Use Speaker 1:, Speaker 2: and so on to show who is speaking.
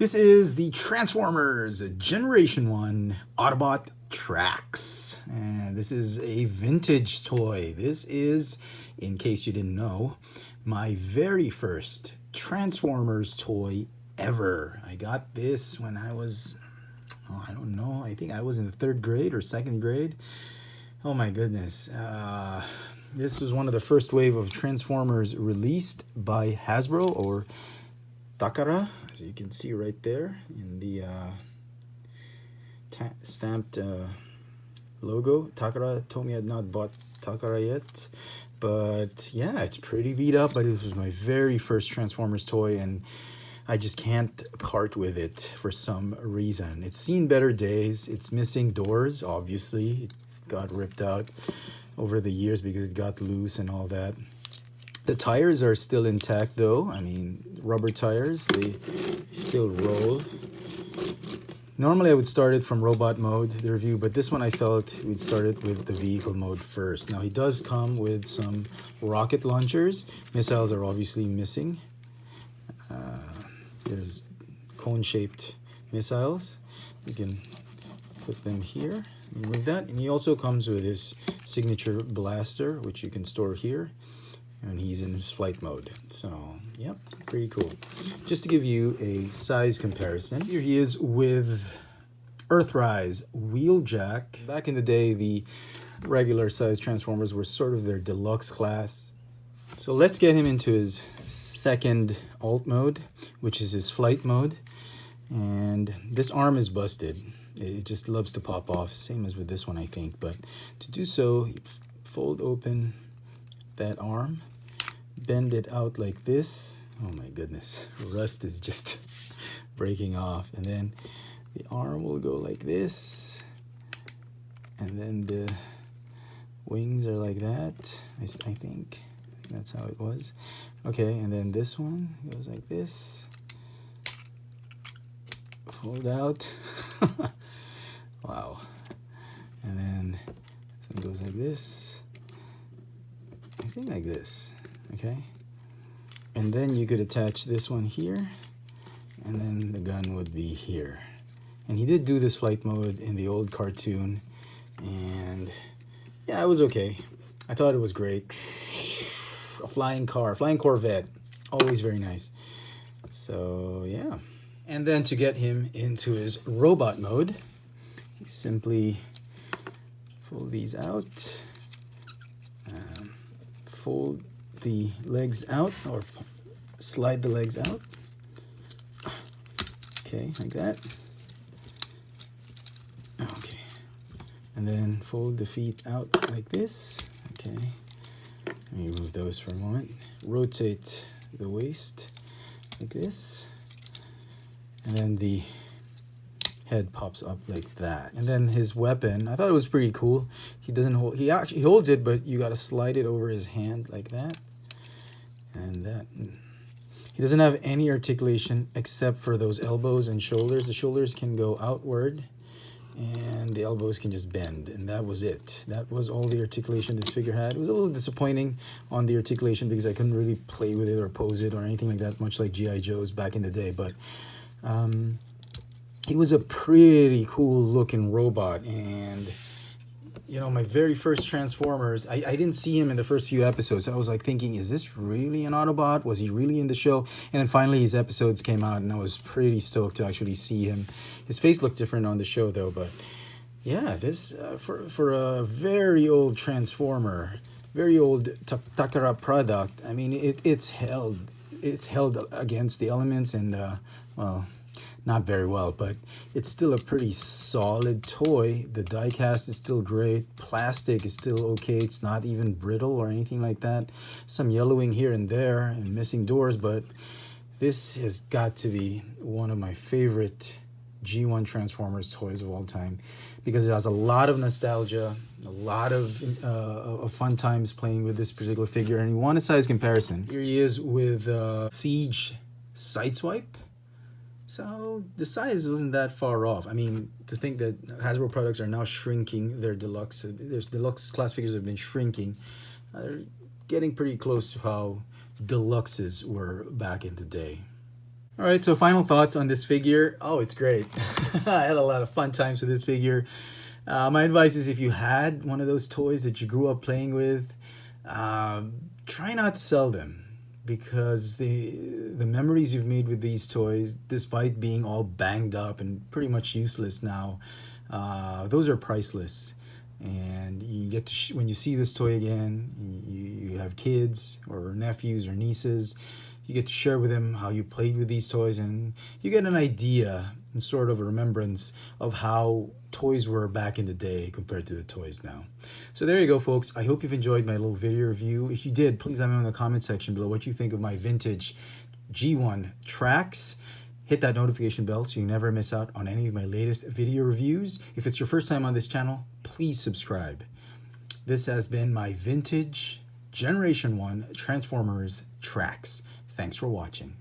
Speaker 1: This is the Transformers Generation 1 Autobot Trax. And this is a vintage toy. This is, in case you didn't know, my very first Transformers toy ever. I got this when I was, I don't know, I think I was in the 3rd grade or 2nd grade. Oh my goodness. This was one of the first wave of Transformers released by Hasbro or Takara, as you can see right there in the stamped logo. Takara told me I had not bought Takara yet, but yeah, it's pretty beat up, but it was my very first Transformers toy and I just can't part with it for some reason. It's seen better days. It's missing doors, obviously. It got ripped out over the years because it got loose and all that. The tires are still intact though. I mean, rubber tires, they still roll. Normally I would start it from robot mode, the review, but this one I felt we'd start it with the vehicle mode first. Now he does come with some rocket launchers. Missiles are obviously missing. There's cone-shaped missiles. You can put them here, remove that. And he also comes with his signature blaster, which you can store here. And he's in his flight mode. So, yep, pretty cool. Just to give you a size comparison, here he is with Earthrise Wheeljack. Back in the day, the regular size Transformers were sort of their deluxe class. So let's get him into his second alt mode, which is his flight mode. And this arm is busted. It just loves to pop off, same as with this one, I think. But to do so, you fold open that arm, bend it out like this. Oh my goodness, rust is just breaking off. And then the arm will go like this, and then the wings are like that. I think that's how it was. Okay, and then this one goes like this, fold out. Wow. And then this one goes like this, I think like this. Okay, and then you could attach this one here, and then the gun would be here. And he did do this flight mode in the old cartoon, and yeah, it was okay. I thought it was great. A flying car, flying Corvette, always very nice. So yeah, and then to get him into his robot mode, you simply fold these out, fold the legs out, or slide the legs out. Okay, like that. Okay, and then fold the feet out like this. Okay, let me remove those for a moment. Rotate the waist like this, and then the head pops up like that. And then his weapon, I thought it was pretty cool. He doesn't hold, he holds it, but you gotta slide it over his hand like that. And that, he doesn't have any articulation except for those elbows and shoulders. The shoulders can go outward and the elbows can just bend, and that was it. That was all the articulation this figure had. It was a little disappointing on the articulation because I couldn't really play with it or pose it or anything like that, much like G.I. Joe's back in the day. But he was a pretty cool looking robot. And you know, my very first Transformers, I didn't see him in the first few episodes. I was like thinking, is this really an Autobot? Was he really in the show? And then finally his episodes came out and I was pretty stoked to actually see him. His face looked different on the show though, but yeah, this, for a very old Transformer, very old Takara product, I mean, it's held against the elements and, well, not very well, but it's still a pretty solid toy. The die cast is still great. Plastic is still okay. It's not even brittle or anything like that. Some yellowing here and there and missing doors, but this has got to be one of my favorite G1 Transformers toys of all time because it has a lot of nostalgia, a lot of fun times playing with this particular figure. And you want a size comparison. Here he is with Siege Sideswipe. So the size wasn't that far off. I mean, to think that Hasbro products are now shrinking their deluxe, their deluxe class figures have been shrinking. They're getting pretty close to how deluxes were back in the day. All right, so final thoughts on this figure. Oh, it's great. I had a lot of fun times with this figure. My advice is if you had one of those toys that you grew up playing with, try not to sell them, because the memories you've made with these toys, despite being all banged up and pretty much useless now, those are priceless. And you get to when you see this toy again, you have kids or nephews or nieces, you get to share with them how you played with these toys, and you get an idea and sort of a remembrance of how toys were back in the day compared to the toys now. So there you go, folks. I hope you've enjoyed my little video review. If you did, please let me know in the comment section below what you think of my vintage G1 tracks. Hit that notification bell so you never miss out on any of my latest video reviews. If it's your first time on this channel, please subscribe. This has been my vintage Generation 1 Transformers tracks. Thanks for watching.